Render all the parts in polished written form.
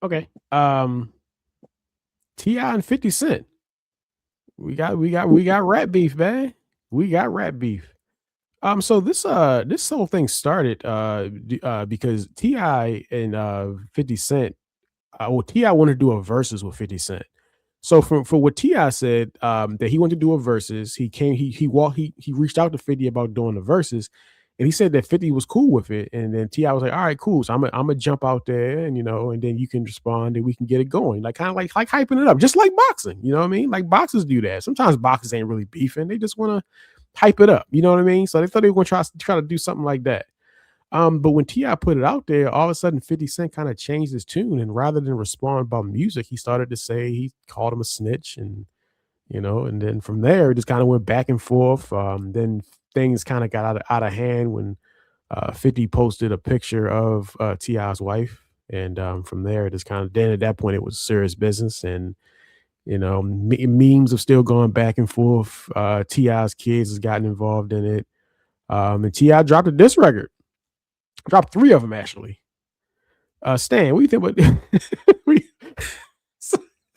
Okay. T.I. and 50 Cent. We got rap beef, man. We got rap beef. So this whole thing started because Ti and 50 Cent. Well, Ti wanted to do a verses with 50 Cent. So for what Ti said, that he wanted to do a verses, he reached out to 50 about doing the verses, and he said that 50 was cool with it. And then Ti was like, "All right, cool. So I'm gonna jump out there, and and then you can respond, and we can get it going, like kind of like hyping it up, just like boxing. You know what I mean? Like boxers do that. Sometimes boxers ain't really beefing; they just want to hype it up. You know what I mean? So they thought they were gonna try to do something like that. But when Ti put it out there, all of a sudden 50 Cent kind of changed his tune, and rather than respond about music, he started to say he called him a snitch, and then from there it just kind of went back and forth. Then things kind of got out of hand when 50 posted a picture of Ti's wife, and from there it just kind of then at that point it was serious business, and memes have still going back and forth. Ti's kids has gotten involved in it, and Ti dropped a diss record. Dropped three of them actually. Stan, what do you think about what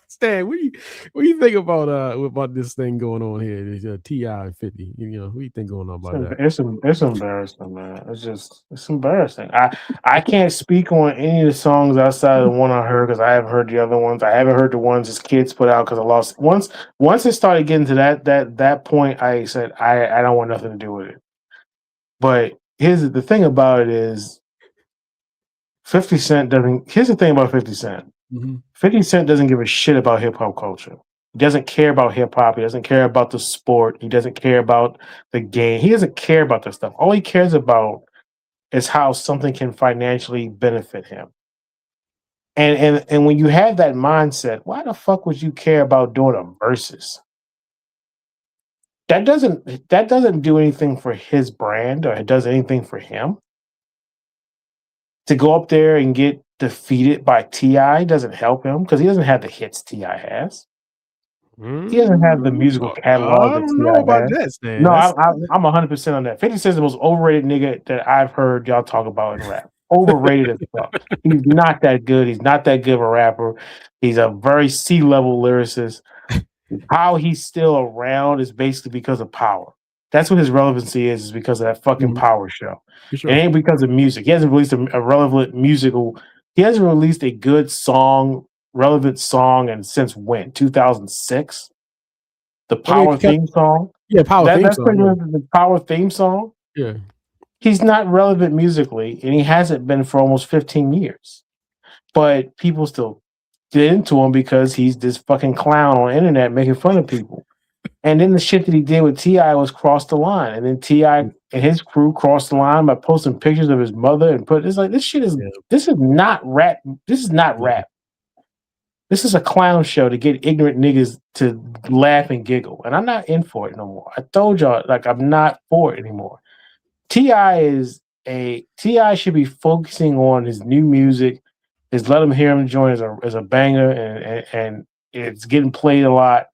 Stan? What do you think about this thing going on here? This, Ti and 50. What do you think going on about that? It's embarrassing, man. It's embarrassing. I can't speak on any of the songs outside of the one I heard because I haven't heard the other ones. I haven't heard the ones his kids put out because I lost once it started getting to that point. I said I don't want nothing to do with it. But here's the thing about it is 50 Cent doesn't. Here's the thing about 50 Cent. Mm-hmm. 50 Cent doesn't give a shit about hip hop culture. He doesn't care about hip hop. He doesn't care about the sport. He doesn't care about the game. He doesn't care about this stuff. All he cares about is how something can financially benefit him. And when you have that mindset, why the fuck would you care about doing a versus? That doesn't do anything for his brand or it does anything for him. To go up there and get defeated by Ti doesn't help him because he doesn't have the hits Ti has. He doesn't have the musical catalog I that don't Ti know about has. that, Stan. No, That's I'm 100% on that. 50 Cent's the most overrated nigga that I've heard y'all talk about in rap. Overrated as fuck. He's not that good. He's not that good of a rapper. He's a very C level lyricist. How he's still around is basically because of power. That's what his relevancy is because of that fucking Mhm, power show. for It sure. ain't because of music. He hasn't released a relevant musical. He hasn't released a good song, relevant song, and since when? 2006. The I mean, Power theme song. yeah, power theme That's song. pretty much the Power theme song. Yeah, He's not relevant musically, and he hasn't been for almost 15 years. But people still get into him because he's this fucking clown on the internet making fun of people. And then the shit that he did with Ti was cross the line, and then Ti yeah, and his crew crossed the line by posting pictures of his mother and put it's like yeah, this is not rap. This is not yeah. rap. This is a clown show to get ignorant niggas to laugh and giggle, and I'm not in for it no more. I told y'all like I'm not for it anymore. Ti should be focusing on his new music. Is let him hear him join as a banger, and it's getting played a lot.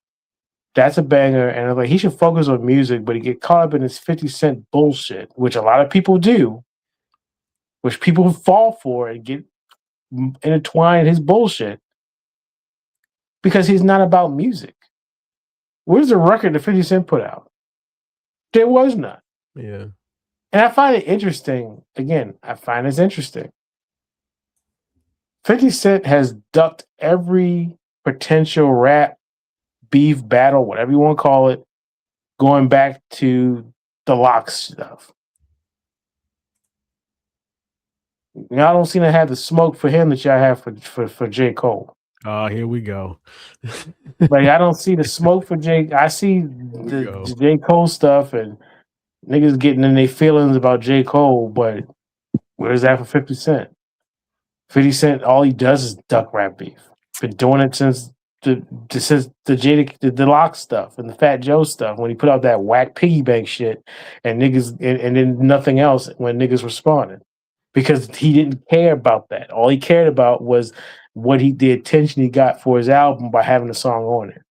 That's a banger, and like he should focus on music, but he get caught up in this 50 Cent bullshit, which a lot of people do, which people fall for and get intertwined in his bullshit because he's not about music. Where's the record that 50 Cent put out? There was none. Yeah. And I find it interesting. Again, I find this interesting. 50 Cent has ducked every potential rap beef battle, whatever you want to call it, going back to the Lox stuff. Y'all don't seem to have the smoke for him that y'all have for J. Cole. Oh, here we go. Like I don't see the smoke for J. I see Here we the go. J. Cole stuff and niggas getting in their feelings about J. Cole, but where's that for 50 Cent? 50 Cent, all he does is duck rap beef. Been doing it since the Lox stuff and the Fat Joe stuff when he put out that whack piggy bank shit and niggas and then nothing else when niggas responded because he didn't care about that. All he cared about was the attention he got for his album by having a song on it.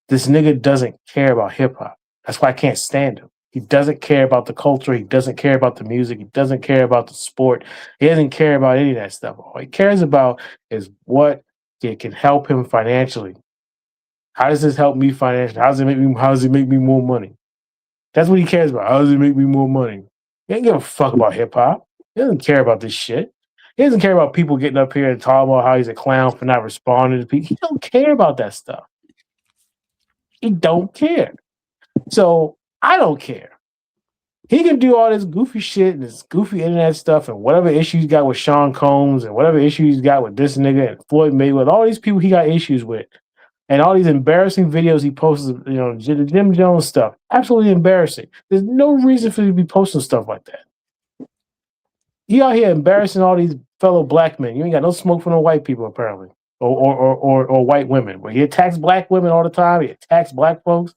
This nigga doesn't care about hip hop. That's why I can't stand him. He doesn't care about the culture. He doesn't care about the music. He doesn't care about the sport. He doesn't care about any of that stuff. All he cares about is what it can help him financially. How does this help me financially? How does it make me more money? That's what he cares about. How does it make me more money? He doesn't give a fuck about hip hop. He doesn't care about this shit. He doesn't care about people getting up here and talking about how he's a clown for not responding to people. He don't care about that stuff. He don't care. So I don't care. He can do all this goofy shit and this goofy internet stuff and whatever issues he got with Sean Combs and whatever issues he's got with this nigga and Floyd Mayweather, all these people he got issues with, and all these embarrassing videos he posts, the Jim Jones stuff, absolutely embarrassing. There's no reason for you to be posting stuff like that. He out here embarrassing all these fellow black men. You ain't got no smoke for no white people apparently, or white women. But he attacks black women all the time. He attacks black folks.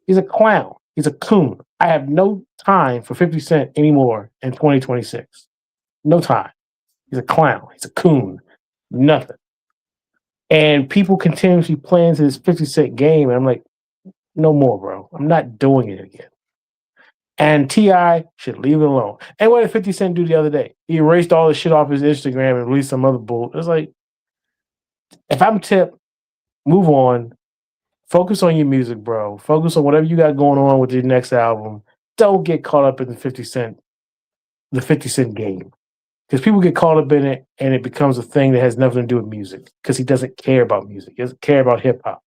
He's a clown. He's a coon. I have no time for 50 Cent anymore in 2026. No time. He's a clown. He's a coon. Nothing. And people continuously play into this 50 Cent game. And I'm like, no more, bro. I'm not doing it again. And T.I. should leave it alone. And what did 50 Cent do the other day? He erased all the shit off his Instagram and released some other bull. It's like, if I'm Tip, move on. Focus on your music, bro. Focus on whatever you got going on with your next album. Don't get caught up in the 50 Cent game. Because people get caught up in it and it becomes a thing that has nothing to do with music. Because he doesn't care about music. He doesn't care about hip hop.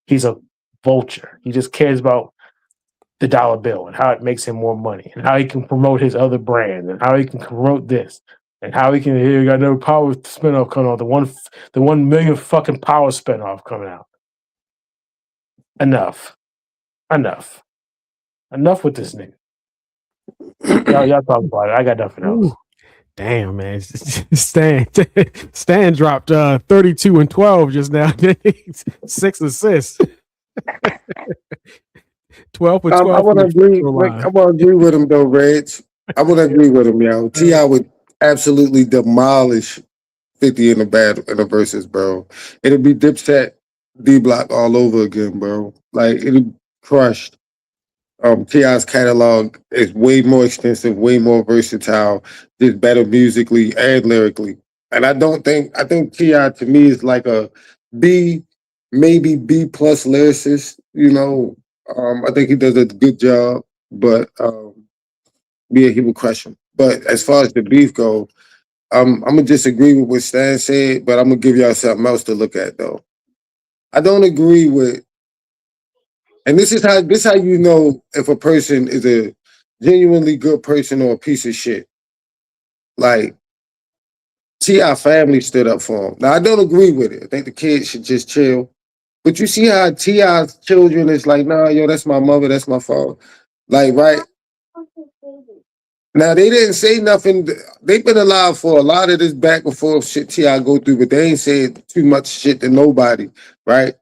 He's a vulture. He just cares about the dollar bill and how it makes him more money and how he can promote his other brand and how he can promote this and how he can, here, got no Power spinoff coming out. The 1 million fucking Power spinoff coming out. Enough with this nigga. Y'all talk about it. I got nothing else. Ooh, damn, man. Stan dropped 32 and 12 just now. 6 assists. 12 for 12. I want to agree. I want to agree with him though, Reg. I want to agree with him, yo. T.I. would absolutely demolish 50 in the verses, bro. It'd be Dipset, D-Block all over again, bro. Like it'd crushed. T.I.'s catalog is way more extensive, way more versatile, just better musically and lyrically. And I think T.I. to me is like a B, maybe B plus lyricist, you know. I think he does a good job, but yeah, he will crush him. But as far as the beef go, I'm gonna disagree with what Stan said, but I'm gonna give y'all something else to look at though. I don't agree with, and this is how you know if a person is a genuinely good person or a piece of shit. Like T.I. family stood up for him. Now I don't agree with it. I think the kids should just chill. But you see how T.I.'s children is like, nah, yo, that's my mother, that's my father. Like, right? Now, they didn't say nothing. They've been alive for a lot of this back and forth shit T.I. go through, but they ain't said too much shit to nobody, right?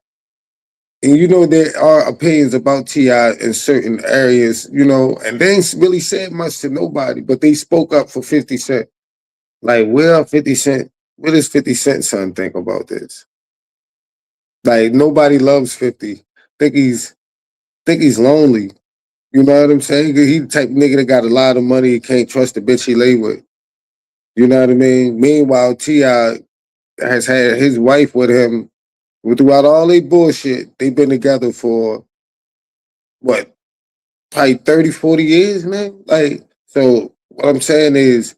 And you know there are opinions about T.I. in certain areas, you know, and they ain't really said much to nobody, but they spoke up for 50 Cent. Like, what does 50 Cent son think about this? Like nobody loves 50. Think he's lonely. You know what I'm saying? He the type of nigga that got a lot of money and can't trust the bitch he lay with. You know what I mean? Meanwhile, T.I. has had his wife with him throughout all their bullshit. They've been together for what? Probably 30, 40 years, man. Like, so what I'm saying is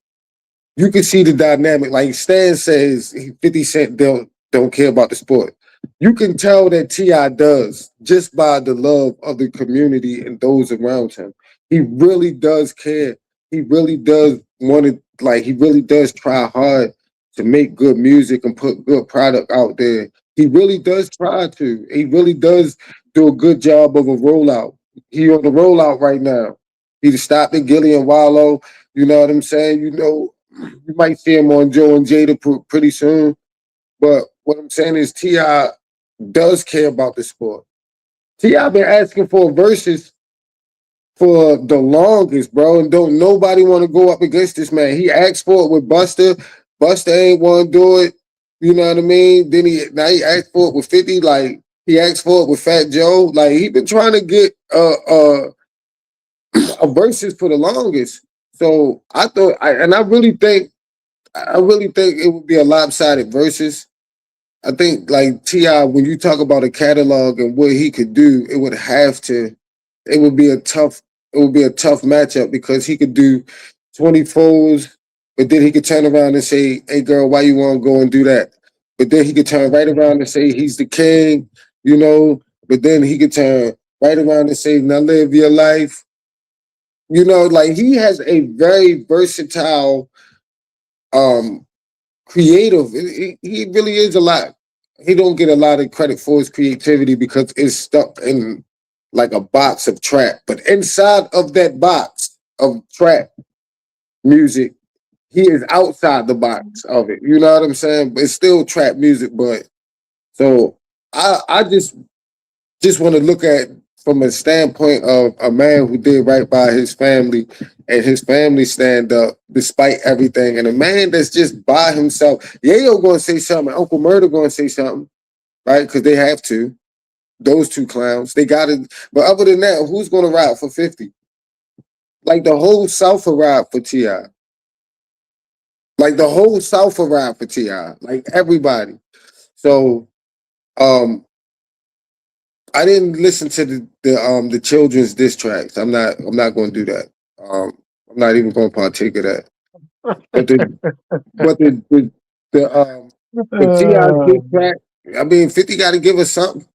you can see the dynamic. Like Stan says, 50 Cent don't care about the sport. You can tell that T.I. does just by the love of the community and those around him. He really does care. He really does want to, like, he really does try hard to make good music and put good product out there. He really does try to. He really does do a good job of a rollout. He on the rollout right now. He stopped at Gilly and Wallow. You know what I'm saying? You know, you might see him on Joe and Jada pretty soon. But what I'm saying is T.I. does care about the sport. T.I. been asking for verses for the longest, bro, and don't nobody want to go up against this man. He asked for it with Busta. Busta ain't want to do it. You know what I mean? Then now he asked for it with 50. Like he asked for it with Fat Joe. Like he been trying to get a versus for the longest. So I thought, I really think it would be a lopsided versus. I think like Ti, when you talk about a catalog and what he could do, it would have to. It would be a tough. It would be a tough matchup because he could do 24s, but then he could turn around and say, "Hey, girl, why you want to go and do that?" But then he could turn right around and say he's the king, you know. But then he could turn right around and say, "Now live your life." You know, like he has a very versatile, um, creative. He really is a lot. He don't get a lot of credit for his creativity because it's stuck in like a box of trap. But inside of that box of trap music, he is outside the box of it. You know what I'm saying? But it's still trap music. But so I just want to look at from a standpoint of a man who did right by his family and his family stand up despite everything, and a man that's just by himself. Yayo going to say something, Uncle Murder going to say something, right? Because they have to. Those two clowns, they got it. But other than that, who's going to ride for 50? Like the whole South will ride for Ti. Like the whole South will ride for Ti. Like everybody. So um I didn't listen to the children's diss tracks. I'm not going to do that. I'm not even going to partake of that. But the Ti diss track. I mean, 50 got to give us something.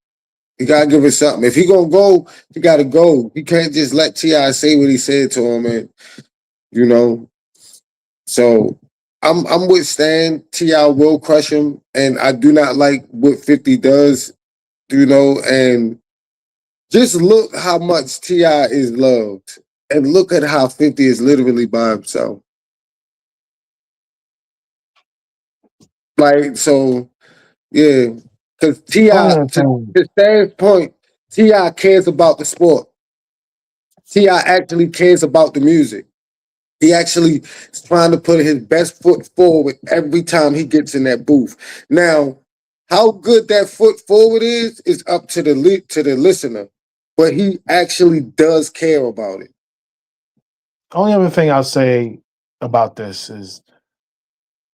He got to give us something. If he gonna go, he got to go. He can't just let Ti say what he said to him, and you know. So I'm with Stan. Ti will crush him, and I do not like what 50 does. You know, and just look how much Ti is loved, and look at how 50 is literally by himself. Like so, yeah. Because Ti, to Stan's point, Ti cares about the sport. Ti actually cares about the music. He actually is trying to put his best foot forward every time he gets in that booth. Now, how good that foot forward is up to the listener, but he actually does care about it. Only other thing I'll say about this is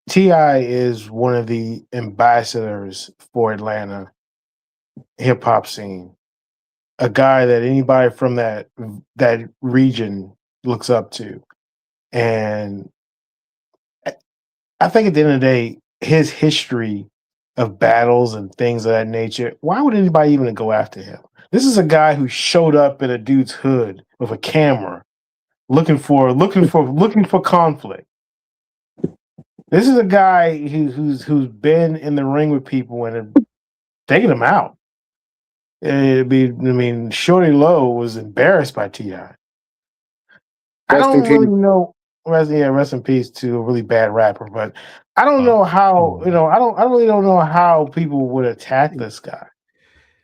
Ti is one of the ambassadors for Atlanta hip hop scene. A guy that anybody from that region looks up to, and I think at the end of the day, his history of battles and things of that nature. Why would anybody even go after him? This is a guy who showed up in a dude's hood with a camera, looking for conflict. This is a guy who's been in the ring with people and taking them out. Shorty Low was embarrassed by Ti. I don't really know. Rest in peace to a really bad rapper, but I don't know how. I really don't know how people would attack this guy.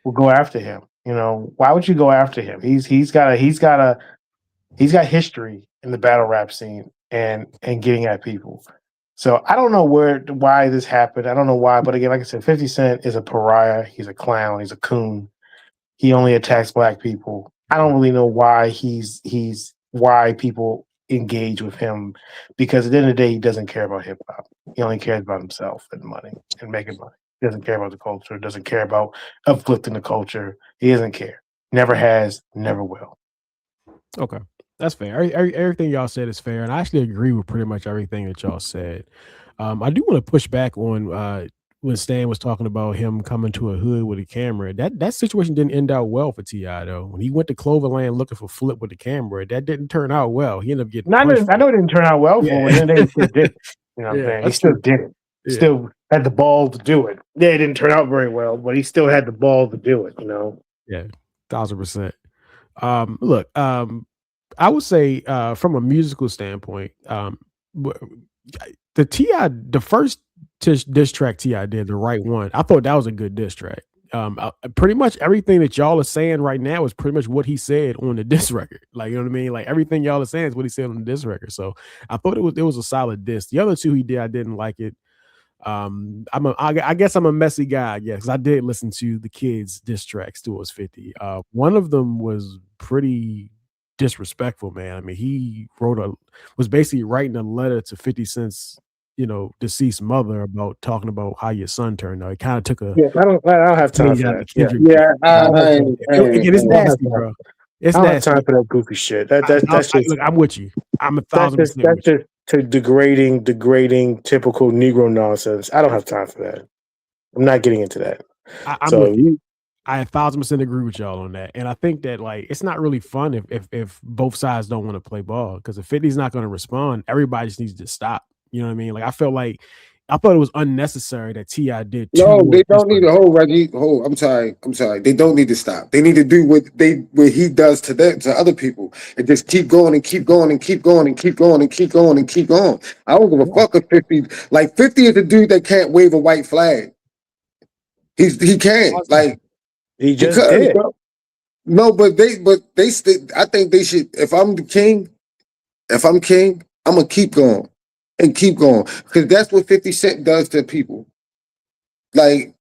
Would go after him. Why would you go after him? He's got history in the battle rap scene and getting at people. So I don't know why this happened. I don't know why, but again, like I said, 50 Cent is a pariah. He's a clown. He's a coon. He only attacks black people. I don't really know why why people engage with him, because at the end of the day, he doesn't care about hip hop. He only cares about himself and money and making money. He doesn't care about the culture. Doesn't care about uplifting the culture. He doesn't care. Never has. Never will. Okay. That's fair. Everything y'all said is fair, and I actually agree with pretty much everything that y'all said. I do want to push back on when Stan was talking about him coming to a hood with a camera. That situation didn't end out well for Ti though. When he went to Cloverland looking for Flip with the camera, that didn't turn out well. He ended up getting. I know it didn't turn out well for him. And then he still did it. You know what I'm saying? He still did it. Yeah. Still had the ball to do it. Yeah, it didn't turn out very well, but he still had the ball to do it. Yeah, 1000%. Look, I would say from a musical standpoint, the first diss track Ti did, the right one, I thought that was a good diss track. Pretty much everything that y'all are saying right now is pretty much what he said on the diss record. Like, you know what I mean? Like everything y'all are saying is what he said on the diss record. So I thought it was a solid diss. The other two he did, I didn't like it. I guess I'm a messy guy, because I did listen to the kids diss tracks towards 50. One of them was pretty disrespectful, man. I mean, he was basically writing a letter to 50 Cent's, deceased mother about talking about how your son turned out. It kind of took a Yeah, I don't have time page for out that. of Yeah, Kendrick. Yeah, I don't have time. Again, it's I don't have nasty, time. bro. It's I don't have nasty. time for that goofy shit. That's just Look, I'm with you. I'm that's 1,000% just with you. to degrading typical Negro nonsense. I don't have time for that. I'm not getting into that. I'm So with you. I 1,000% agree with y'all on that, and I think that it's not really fun if both sides don't want to play ball, because if 50's not going to respond, everybody just needs to stop. You know what I mean? Like I thought it was unnecessary that T.I. did two no, more they diss don't need records. to hold Reggie. Hold. I'm sorry. They don't need to stop. They need to do what he does to them, to other people, and just keep going and keep going and keep going and keep going and keep going and keep going. I don't give a fuck if 50. Like 50 is a dude that can't wave a white flag. He can't. Like he just because did. bro, no, but they still. I think they should. If I'm king, I'm gonna keep going and keep going, because that's what 50 Cent does to people. Like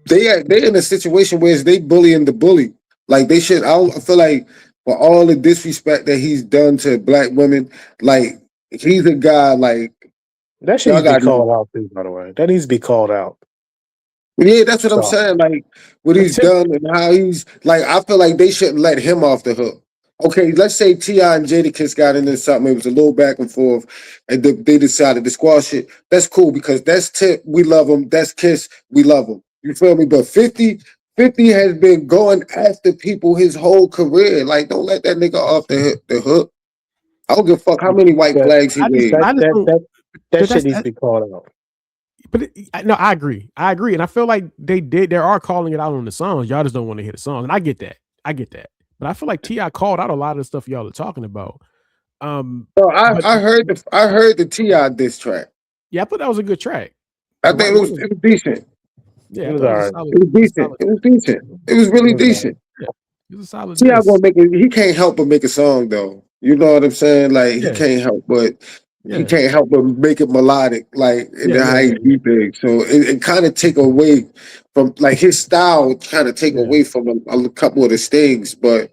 they're in a situation where they bullying the bully. Like they should. I feel like for all the disrespect that he's done to black women, like he's a guy like That should y'all be got. called out too, by the way. That needs to be called out. Yeah, that's what I'm Stop. saying. Like what he's done and how he's like. I feel like they shouldn't let him off the hook. Okay, let's say T.I. and Jadakiss got into something. It was a little back and forth, and they decided to squash it. That's cool, because that's Tip. We love him. That's Kiss. We love him. You feel me? But 50 has been going after people his whole career. Like, don't let that nigga off the hook. I don't give a fuck how many white flags he waved. That shit needs to be called out. But no, I agree, and I feel like they are calling it out on the songs. Y'all just don't want to hear the songs, and I get that. But I feel like T.I. called out a lot of the stuff y'all are talking about. So I heard the T.I. diss track. Yeah, I thought that was a good track. I think it was decent. Yeah, it was all right. It was decent. It was decent. It was really decent. Yeah, it was a solid. T.I. gonna make it. He can't help but make a song though. You know what I'm saying? Like he can't help but make it melodic, like in how he do things. So it kind of take away from like his style, kind of take away from a couple of the things. But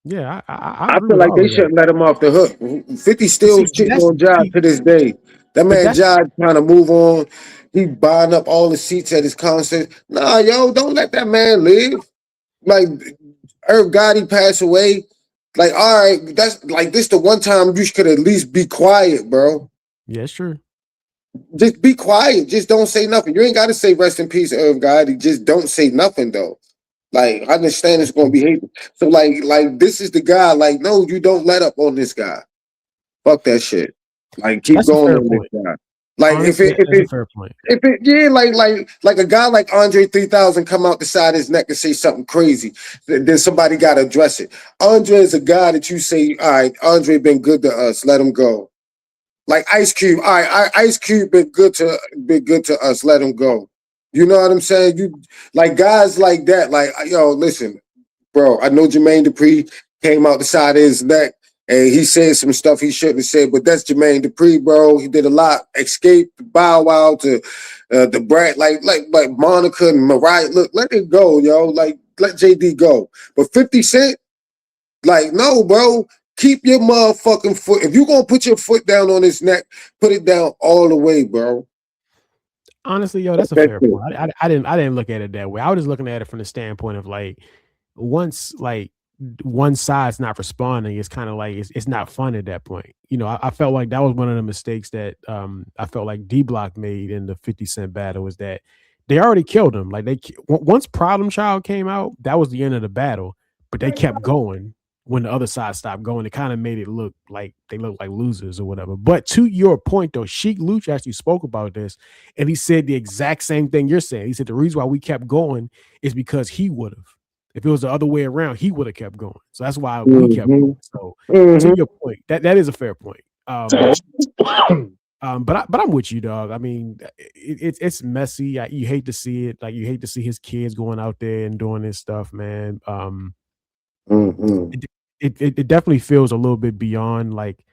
yeah, I feel like they shouldn't let him off the hook. 50 still cheating on Josh to this day. That man Josh trying to move on. He buying up all the seats at his concert. Nah, yo, don't let that man live. Like Irv Gotti passed away. Like, all right, that's like this the one time you could at least be quiet, bro. Yeah, it's true. Just be quiet. Just don't say nothing. You ain't got to say rest in peace, Irv Gotti. Just don't say nothing though. Like, I understand it's gonna be hateful. So like this is the guy. Like, no, you don't let up on this guy. Fuck that shit. Like, keep going on this guy. Like, honestly, that's a fair point. Like a guy like Andre 3000 come out the side of his neck and say something crazy, then somebody got to address it. Andre is a guy that you say, all right, Andre been good to us, let him go. Like Ice Cube, all right, Ice Cube been good to us, let him go. You know what I'm saying? You like guys like that. Like, yo, listen, bro. I know Jermaine Dupri came out the side of his neck. And he said some stuff he shouldn't have said, but that's Jermaine Dupri, bro. He did a lot. Escape, Bow Wow to the Brat, like Monica and Mariah. Look, let it go, yo. Like, let JD go. But 50 Cent, like, no, bro. Keep your motherfucking foot. If you're gonna put your foot down on his neck, put it down all the way, bro. Honestly, yo, that's a fair point. I didn't look at it that way. I was just looking at it from the standpoint of like, once like one side's not responding, it's kind of like it's not fun at that point. You know, I felt like that was one of the mistakes that I felt like D Block made in the 50 Cent battle, was that they already killed him. Like once Problem Child came out, that was the end of the battle, but they kept going. When the other side stopped going, it kind of made it look like they looked like losers or whatever. But to your point, though, Sheek Louch actually spoke about this, and he said the exact same thing you're saying. He said the reason why we kept going is because he would have. If it was the other way around, he would have kept going. So that's why we kept going. So to your point, that is a fair point. But I'm with you, dog. I mean, it's messy. You hate to see it. Like, you hate to see his kids going out there and doing this stuff, man. It definitely feels a little bit beyond like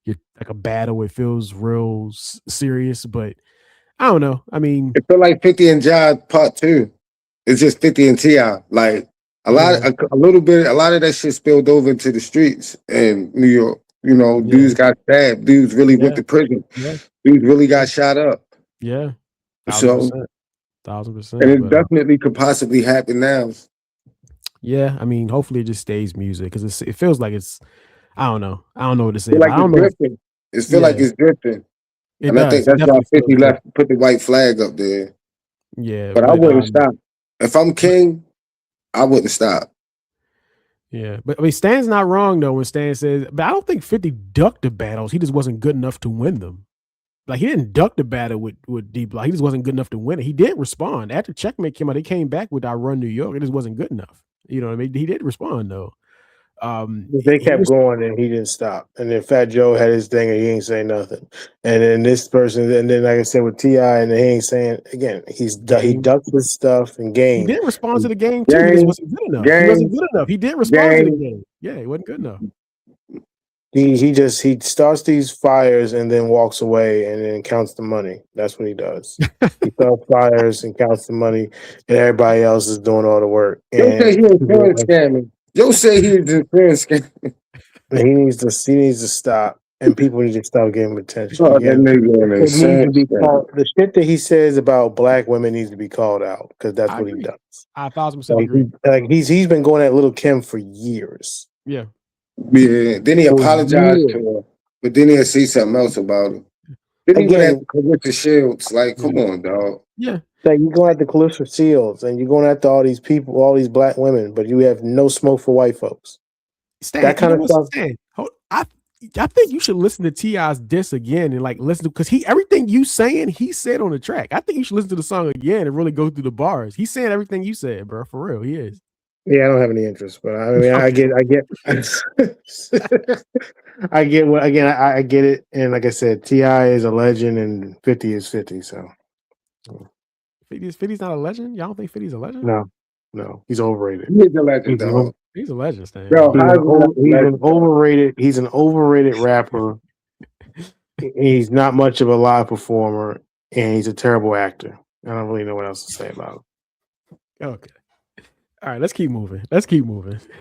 you're like a battle. It feels real serious, but I don't know. I mean, it feel like 50 and Jai part 2. It's just 50 and T.I. Like, a little bit, a lot of that shit spilled over into the streets in New York. You know, dudes got stabbed. Dudes really went to prison. Yeah. Dudes really got shot up. Yeah. So, 1000%. and it definitely could possibly happen now. Yeah, I mean, hopefully it just stays music because it feels like it's. I don't know. I don't know what to say. Feel like I don't it's know. drifting. It feel like it's drifting. And I think that's why 50 left, put the white flag up there. Yeah, but I wouldn't stop. If I'm king, I wouldn't stop. Yeah, but I mean, Stan's not wrong though when Stan says, but I don't think 50 ducked the battles. He just wasn't good enough to win them. Like he didn't duck the battle with D Block. He just wasn't good enough to win it. He did respond after Checkmate came out. They came back with "I Run New York." It just wasn't good enough. You know what I mean? He did respond though. They kept going and he didn't stop. And then Fat Joe had his thing and he ain't saying nothing. And then this person, and then like I said with T.I., and he ain't saying again. He ducked his stuff and game. He did respond to the game too. He just wasn't good enough. He wasn't good enough. He did respond to the game. Yeah, he wasn't good enough. He starts these fires and then walks away and then counts the money. That's what he does. He starts fires and counts the money, and everybody else is doing all the work. Yo say he was insurance scamming. Yo say he was insurance scamming. He needs to stop, and people need to stop giving him attention. Oh, Again, that nigga needs to be the shit that he says about black women needs to be called out because that's what he does. I 1000% agree. He's been going at Little Kim for years. Yeah. Yeah. Then he apologized to her, but then he'll say something else about it. Then he went after Clarissa Shields. Like, come on, dog. Yeah. Like you're going after Clarissa Shields and you're going after all these people, all these black women, but you have no smoke for white folks. Stan, that kind of stuff. I think you should listen to T.I.'s diss again and like listen to because everything you saying he said on the track. I think you should listen to the song again and really go through the bars. He's saying everything you said, bro. For real, he is. Yeah, I don't have any interest, but I mean, I get, I get it. And like I said, T.I. is a legend, and 50 is 50. So 50's not a legend. Y'all don't think 50's a legend? No, he's overrated. He's a legend, dog. He's a legend, Stan. Bro, he's an overrated rapper. He's not much of a live performer, and he's a terrible actor. I don't really know what else to say about him. Okay. All right, let's keep moving.